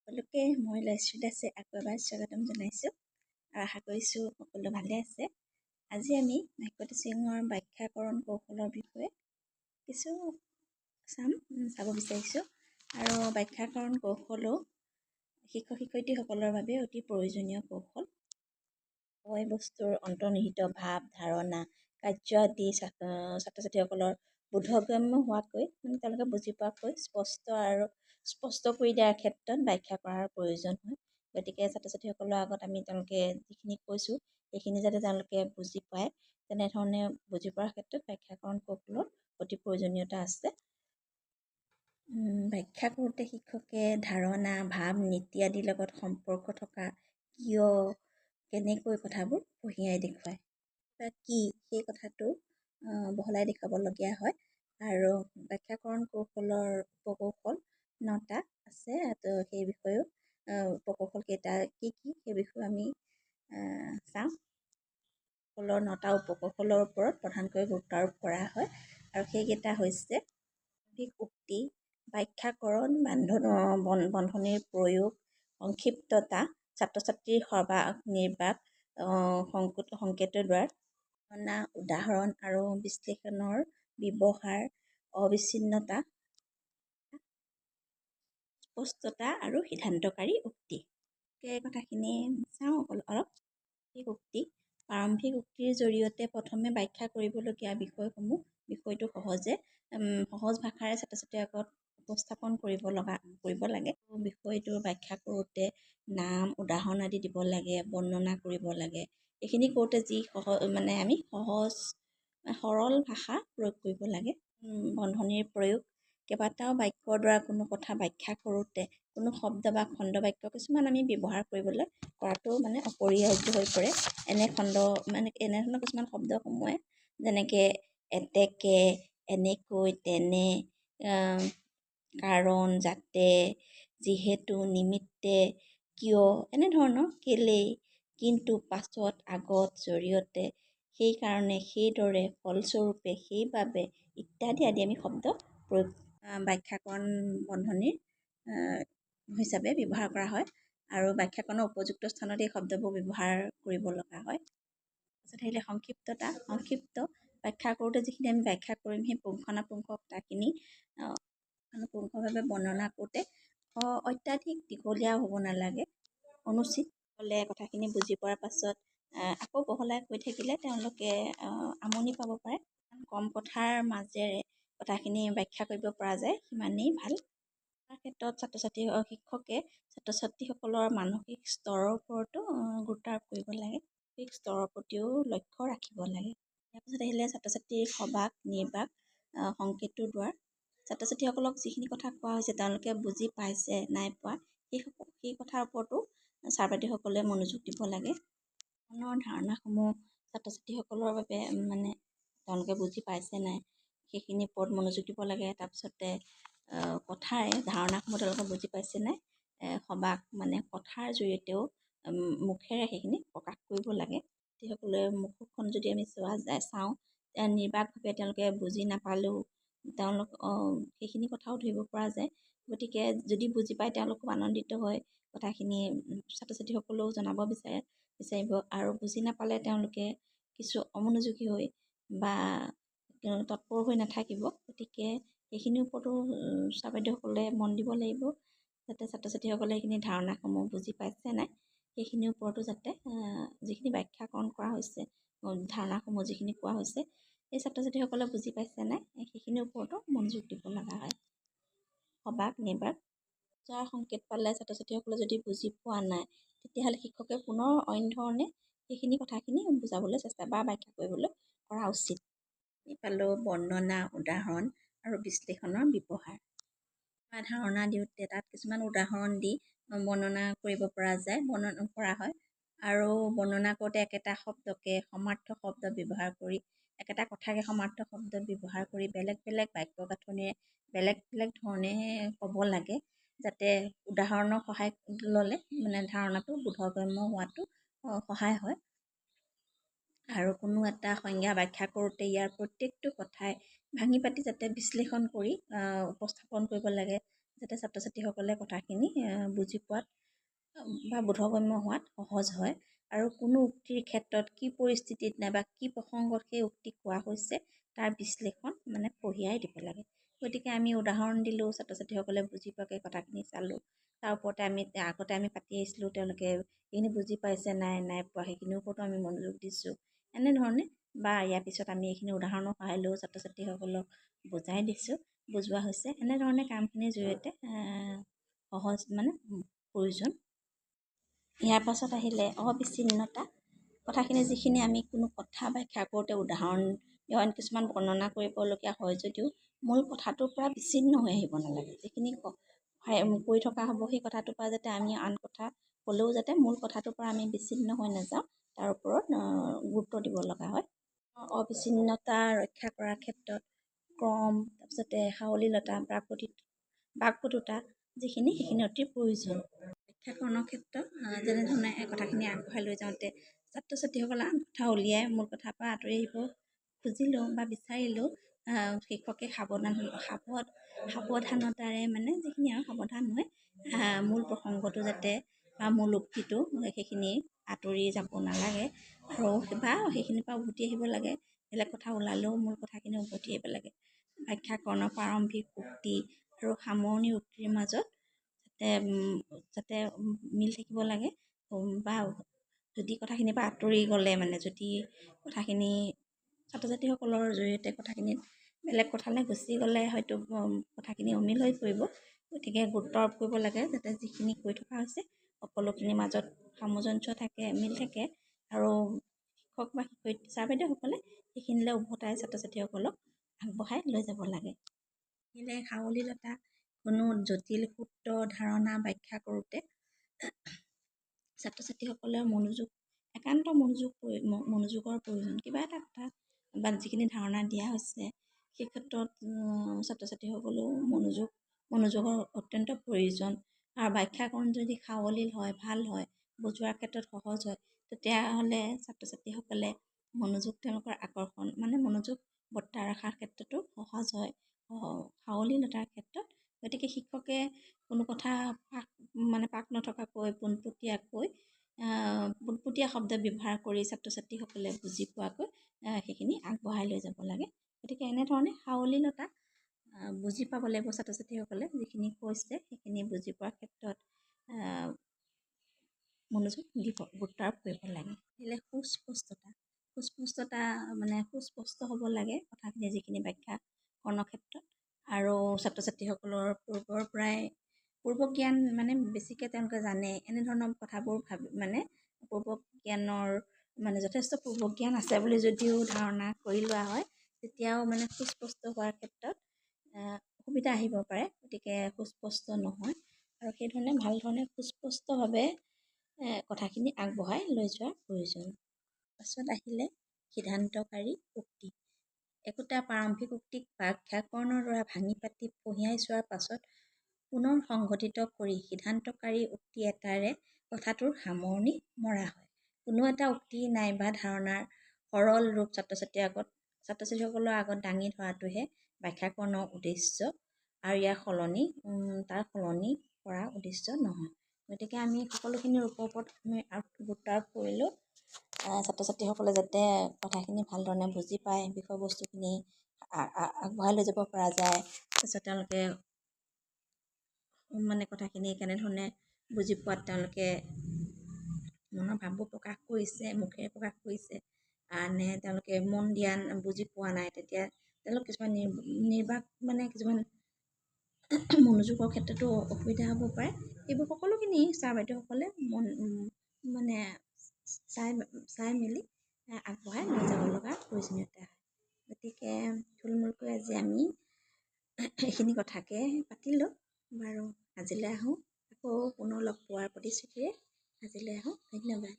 সকলোকে মই লক্ষ্মী দাসে আকৌ এবাৰ স্বাগতম জনাইছোঁ আৰু আশা কৰিছোঁ সকলো ভালে আছে। আজি আমি ভাগ্যৱতী সিঙৰ ব্যাখ্যাকৰণ কৌশলৰ বিষয়ে কিছু চাব বিচাৰিছোঁ আৰু ব্যাখ্যাকৰণ কৌশলো শিক্ষক শিক্ষয়িত্ৰীসকলৰ বাবে অতি প্ৰয়োজনীয় কৌশল। হয় বস্তুৰ অন্তৰ্নিহিত ভাৱ ধাৰণা কাৰ্য আদি ছাত্ৰ ছাত্ৰীসকলৰ বোধগম্য হোৱাকৈ তেওঁলোকে বুজি পোৱাকৈ স্পষ্ট কৰি দিয়াৰ ক্ষেত্ৰত ব্যাখ্যা কৰাৰ প্ৰয়োজন হয়। গতিকে ছাত্ৰ ছাত্ৰীসকলৰ আগত আমি তেওঁলোকে যিখিনি কৈছোঁ সেইখিনি যাতে তেওঁলোকে বুজি পায়, তেনেধৰণে বুজি পোৱাৰ ক্ষেত্ৰত ব্যাখ্যাকৰণ কৌশলৰ অতি প্ৰয়োজনীয়তা আছে। ব্যাখ্যা কৰোঁতে শিক্ষকে ধাৰণা ভাৱ নীতি আদিৰ লগত সম্পৰ্ক থকা কিয় কেনেকৈ কথাবোৰ কঢ়িয়াই দেখুৱায় বা কি সেই কথাটো বহলাই দেখুৱাবলগীয়া হয়। আৰু ব্যাখ্যাকৰণ কৌশলৰ উপকৌশল 9টা আছে, তো সেই বিষয়েও উপকৌশল কেইটা কি সেই বিষয়ে আমি চাওঁ। কৌশলৰ 9টা উপকৌশলৰ ওপৰত প্ৰধানকৈ গুৰুত্ব আৰোপ কৰা হয় আৰু সেইকেইটা হৈছে উক্তি, ব্যাখ্যাকৰণ, বন্ধনীৰ প্ৰয়োগ, সংক্ষিপ্ততা, ছাত্ৰ ছাত্ৰীৰ সৰ্বাক নিৰ্বাক, সংকেতৰ দ্বাৰ, উদাহৰণ আৰু বিশ্লেষণৰ ব্যৱহাৰ, অবিচ্ছিন্নতা, স্পষ্টতা আৰু সিদ্ধান্তকাৰী উক্তি। সেই কথাখিনি চাওঁ অলপ। উক্তি প্ৰাৰম্ভিক উক্তিৰ জৰিয়তে প্ৰথমে ব্যাখ্যা কৰিবলগীয়া বিষয়টো সহজ ভাষাৰে ছাত্ৰ ছাত্ৰীৰ আগত উপস্থাপন কৰিব লাগে। বিষয়টো ব্যাখ্যা কৰোঁতে নাম উদাহৰণ আদি দিব লাগে, বৰ্ণনা কৰিব লাগে। এইখিনি কৰোঁতে যি আমি সৰল ভাষা প্ৰয়োগ কৰিব লাগে। বন্ধনীৰ প্ৰয়োগ কেইবাটাও বাক্যৰ দ্বাৰা কোনো কথা ব্যাখ্যা কৰোঁতে কোনো শব্দ বা খণ্ড বাক্য কিছুমান আমি ব্যৱহাৰ কৰাটো অপৰিহাৰ্য হৈ পৰে। এনেধৰণৰ কিছুমান শব্দসমূহে যেনেকে এতেকে, এনেকৈ, তেনে, কাৰণ, যাতে, যিহেতু, নিমিত্তে, কিয়, এনেধৰণৰ কেলেই, কিন্তু, পাছত, আগত, জৰিয়তে, সেইকাৰণে, সেইদৰে, ফলস্বৰূপে, সেইবাবে ইত্যাদি আদি আমি শব্দ ব্যাখ্যাকৰণ বন্ধনীৰ হিচাপে ব্যৱহাৰ কৰা হয় আৰু ব্যাখ্যাকৰণৰ উপযুক্ত স্থানত এই শব্দবোৰ ব্যৱহাৰ কৰিব লগা হয়। তাৰপিছত আহিলে সংক্ষিপ্ত ব্যাখ্যা কৰোঁতে যিখিনি আমি ব্যাখ্যা কৰিম সেই পুংখানুপুংখ কথাখিনি পুংখানুপুংখভাৱে বৰ্ণনা কৰোঁতে অত্যাধিক দীঘলীয়া হ'ব নালাগে। অনুচিত হ'লে কথাখিনি বুজি পোৱাৰ পাছত আকৌ বহলাই কৈ থাকিলে তেওঁলোকে আমনি পাব পাৰে। কম কথাৰ মাজেৰে কথাখিনি ব্যাখ্যা কৰিব পৰা যায় সিমানেই ভাল। তাৰ ক্ষেত্ৰত শিক্ষকে ছাত্ৰ ছাত্ৰীসকলৰ মানসিক স্তৰৰ ওপৰতো গুৰুত্ব আৰোপ কৰিব লাগে, মানসিক স্তৰৰ প্ৰতিও লক্ষ্য ৰাখিব লাগে। তাৰপিছত আহিলে ছাত্ৰ ছাত্ৰীৰ সবাক নিৰ্বাক, সংকেতৰ দ্বাৰ। ছাত্ৰ ছাত্ৰীসকলক যিখিনি কথা কোৱা হৈছে তেওঁলোকে বুজি পাইছে নাই পোৱা সেই কথাৰ ওপৰতো ছাৰ বাইদেউসকলে মনোযোগ দিব লাগে। মনৰ ধাৰণাসমূহ ছাত্ৰ ছাত্ৰীসকলৰ বাবে তেওঁলোকে বুজি পাইছে নাই সেইখিনিৰ ওপৰত মনোযোগ দিব লাগে। তাৰপিছতে কথাৰে ধাৰণাসমূহ তেওঁলোকে বুজি পাইছে নাই সবাক কথাৰ জৰিয়তেও মুখেৰে সেইখিনি প্ৰকাশ কৰিব লাগে। যিসকলে মুখখন যদি আমি চাওঁ নিৰ্বাকভাৱে তেওঁলোকে বুজি নাপালেও তেওঁলোক সেইখিনি কথাও ধৰিব পৰা যায়। গতিকে যদি বুজি পায় তেওঁলোক খুব আনন্দিত হয়, কথাখিনি ছাত্ৰ ছাত্ৰীসকলেও জনাব বিচাৰিব আৰু বুজি নাপালে তেওঁলোকে কিছু অমনোযোগী হৈ বা তৎপৰ হৈ নাথাকিব। গতিকে সেইখিনিৰ ওপৰতো ছাৰ বাইদেউসকলে মন দিব লাগিব যাতে ছাত্ৰ ছাত্ৰীসকলে সেইখিনি ধাৰণাসমূহ বুজি পাইছে নাই সেইখিনিৰ ওপৰতো যাতে যিখিনি ব্যাখ্যাকৰণ কৰা হৈছে ধাৰণাসমূহ যিখিনি কোৱা হৈছে সেই ছাত্ৰ ছাত্ৰীসকলে বুজি পাইছে নাই সেইখিনিৰ ওপৰতো মনোযোগ দিব লগা হয়। সবাক নিৰ্বাক যাৰ সংকেত পালে ছাত্ৰ ছাত্ৰীসকলে যদি বুজি পোৱা নাই তেতিয়াহ'লে শিক্ষকে পুনৰ অন্য ধৰণে সেইখিনি কথাখিনি বুজাবলৈ চেষ্টা বা ব্যাখ্যা কৰিবলৈ কৰা উচিত। পালোঁ বৰ্ণনা উদাহৰণ আৰু বিশ্লেষণৰ ব্যৱহাৰ। ধাৰণা দিওঁতে তাত কিছুমান উদাহৰণ দি বৰ্ণনা কৰিব পৰা যায়, বৰ্ণনা কৰা হয় আৰু বৰ্ণনা কৰোঁতে একেটা শব্দকে সমাৰ্থক শব্দ ব্যৱহাৰ কৰি একেটা কথাকে সমাৰ্থক শব্দ ব্যৱহাৰ কৰি বেলেগ বেলেগ বাক্য গাঁথনিৰে বেলেগ বেলেগ ধৰণে ক'ব লাগে যাতে উদাহৰণৰ সহায় ল'লে ধাৰণাটো বোধগম্য হোৱাটো সহায় হয়। আৰু কোনো এটা সংজ্ঞা ব্যাখ্যা কৰোঁতে ইয়াৰ প্ৰত্যেকটো কথাই ভাঙি পাতি যাতে বিশ্লেষণ কৰি উপস্থাপন কৰিব লাগে যাতে ছাত্ৰ ছাত্ৰীসকলে কথাখিনি বুজি পোৱাত বা বোধগম্য হোৱাত সহজ হয় আৰু কোনো উক্তিৰ ক্ষেত্ৰত কি পৰিস্থিতিত নাইবা কি প্ৰসংগত সেই উক্তি কোৱা হৈছে তাৰ বিশ্লেষণ মানে কঢ়িয়াই দিব লাগে। গতিকে আমি উদাহৰণ দিলোঁ, ছাত্ৰ ছাত্ৰীসকলে বুজি পোৱাকৈ কথাখিনি চালোঁ, তাৰ ওপৰতে আগতে আমি পাতি আহিছিলোঁ, তেওঁলোকে সেইখিনি বুজি পাইছে নাই পোৱা সেইখিনিৰ ওপৰতো আমি মনোযোগ দিছোঁ। এনেধৰণে বা ইয়াৰ পিছত আমি এইখিনি উদাহৰণৰ সহায় লৈ ছাত্ৰ ছাত্ৰীসকলক বুজাই দিছোঁ, বুজোৱা হৈছে। এনেধৰণে কামখিনিৰ জৰিয়তে সহজ মানে প্ৰয়োজন। ইয়াৰ পাছত আহিলে অবিচ্ছিন্নতা। কথাখিনি যিখিনি আমি কোনো কথা ব্যাখ্যা কৰোঁতে উদাহৰণ অইন কিছুমান বৰ্ণনা কৰিবলগীয়া হয় যদিও মূল কথাটোৰ পৰা বিচ্ছিন্ন হৈ আহিব নালাগে। যিখিনি কৈ থকা হ'ব সেই কথাটোৰ পৰা যাতে আমি আন কথা ক'লেও যাতে মূল কথাটোৰ পৰা আমি বিচ্ছিন্ন হৈ নাযাওঁ তাৰ ওপৰত গুৰুত্ব দিব লগা হয়। অবিচ্ছিন্নতা ৰক্ষা কৰাৰ ক্ষেত্ৰত ক্ৰম, তাৰপিছতে সাৱলীলতা, বাকপটুতা যিখিনি সেইখিনি অতি প্ৰয়োজন। ব্যাখ্যাকৰণৰ ক্ষেত্ৰত যেনেধৰণে কথাখিনি আগবঢ়াই লৈ যাওঁতে ছাত্ৰ ছাত্ৰীসকলে আন কথা উলিয়াই মূল কথাৰ পৰা আঁতৰি আহিব খুজিলেও বা বিচাৰিলেও শিক্ষকে সাৱধানতাৰে মানে যিখিনি আৰু সাৱধান হৈ মূল প্ৰসংগটো যাতে বা মূল উক্তিটো সেইখিনি আঁতৰি যাব নালাগে আৰু সেইখিনিৰ পৰা উভতি আহিব লাগে। বেলেগ কথা ওলালেও মূল কথাখিনি উভতি আহিব লাগে। ব্যাখ্যাকৰণৰ প্ৰাৰম্ভিক উক্তি আৰু সামৰণি উক্তিৰ মাজত যাতে মিল থাকিব লাগে বা যদি কথাখিনিৰ পৰা আঁতৰি গ'লে মানে যদি কথাখিনি ছাত্ৰ ছাত্ৰীসকলৰ জৰিয়তে কথাখিনি বেলেগ কথালৈ গুচি গ'লে হয়তো কথাখিনি অমিল হৈ পৰিব। গতিকে গুৰুত্ব আৰোপ কৰিব লাগে যাতে যিখিনি কৈ থকা হৈছে সকলোখিনিৰ মাজত সামঞ্জস্য থাকে, মিল থাকে আৰু শিক্ষক বা শিক্ষয়িত্ৰী ছাৰ বাইদেউসকলে সেইখিনিলৈ উভতাই ছাত্ৰ ছাত্ৰীসকলক আগবঢ়াই লৈ যাব লাগে। আহিলে সাৱলীলতা। কোনো জটিল সূত্ৰ ধাৰণা ব্যাখ্যা কৰোঁতে ছাত্ৰ ছাত্ৰীসকলৰ একান্ত মনোযোগৰ প্ৰয়োজন। কিবা এটা কথা বা যিখিনি ধাৰণা দিয়া হৈছে সেই ক্ষেত্ৰত ছাত্ৰ ছাত্ৰীসকলেও মনোযোগৰ অত্যন্ত প্ৰয়োজন। আৰু ব্যাখ্যাকৰণ যদি সাৱলীল হয়, ভাল হয়, বুজোৱাৰ ক্ষেত্ৰত সহজ হয়, তেতিয়াহ'লে ছাত্ৰ ছাত্ৰীসকলে তেওঁলোকৰ আকৰ্ষণ মানে মনোযোগ বৰ্তাই ৰখাৰ ক্ষেত্ৰতো সহজ হয় সাৱলীলতাৰ ক্ষেত্ৰত। গতিকে শিক্ষকে কোনো কথা পাক নথকাকৈ পোনপটীয়া শব্দ ব্যৱহাৰ কৰি ছাত্ৰ ছাত্ৰীসকলে বুজি পোৱাকৈ সেইখিনি আগবঢ়াই লৈ যাব লাগে। গতিকে এনেধৰণে সাৱলীলতা বুজি পাব লাগিব ছাত্ৰ ছাত্ৰীসকলে যিখিনি কৈছে সেইখিনি বুজি পোৱাৰ ক্ষেত্ৰত মনোযোগ গুৰুত্ব আৰোপ কৰিব লাগে। আহিলে সুস্পষ্টতা মানে সুস্পষ্ট হ'ব লাগে কথাখিনি যিখিনি ব্যাখ্যাকৰণৰ ক্ষেত্ৰত আৰু ছাত্ৰ ছাত্ৰীসকলৰ পূৰ্ব জ্ঞান মানে বেছিকৈ তেওঁলোকে জানে এনেধৰণৰ কথাবোৰ পূৰ্ব জ্ঞানৰ যথেষ্ট পূৰ্ব জ্ঞান আছে বুলি যদিও ধাৰণা কৰি লোৱা হয় তেতিয়াও সুস্পষ্ট হোৱাৰ ক্ষেত্ৰত অসুবিধা আহিব পাৰে। গতিকে সুস্পষ্ট নহয় আৰু সেইধৰণে ভাল ধৰণে সুস্পষ্টভাৱে কথাখিনি আগবঢ়াই লৈ যোৱাৰ প্ৰয়োজন। পাছত আহিলে সিদ্ধান্তকাৰী উক্তি। একোটা প্ৰাৰম্ভিক উক্তিক ব্যাখ্যাকৰণৰ দ্বাৰা ভাঙি পাতি ফঁহিয়াই চোৱাৰ পাছত পুনৰ সংঘটিত কৰি সিদ্ধান্তকাৰী উক্তি এটাৰে কথাটোৰ সামৰণি মৰা হয়। কোনো এটা উক্তি নাইবা ধাৰণাৰ সৰল ৰূপ ছাত্ৰ ছাত্ৰীসকলৰ আগত দাঙি ধৰাটোহে ব্যাখ্যাকৰণৰ উদ্দেশ্য আৰু তাৰ সলনি কৰা উদ্দেশ্য নহয়। গতিকে আমি সকলোখিনিৰ ওপৰত আমি গুৰুত্ব আৰোপ কৰিলোঁ ছাত্ৰ ছাত্ৰীসকলে যাতে কথাখিনি ভালধৰণে বুজি পায়, বিষয়বস্তুখিনি আগবঢ়াই লৈ যাব পৰা যায়। তাৰপিছত তেওঁলোকে কথাখিনি কেনেধৰণে বুজি পোৱাত তেওঁলোকে মনৰ ভাৱবোৰ প্ৰকাশ কৰিছে, মুখেৰে প্ৰকাশ কৰিছে নে তেওঁলোকে মন দিয়া বুজি পোৱা নাই, তেতিয়া তেওঁলোক কিছুমান কিছুমান মনোযোগৰ ক্ষেত্ৰতো অসুবিধা হ'ব পাৰে। এইবোৰ সকলোখিনি ছাৰ বাইদেউসকলে চাই মেলি আগবঢ়াই লৈ যাব লগা প্ৰয়োজনীয়তা হয়। গতিকে থুলমূলকৈ আজি আমি এইখিনি কথাকে পাতিলোঁ। বাৰু আজিলৈ আহোঁ, আকৌ পুনৰ লগ পোৱাৰ প্ৰতিশ্ৰুতিৰে আজিলৈ আহোঁ। ধন্যবাদ।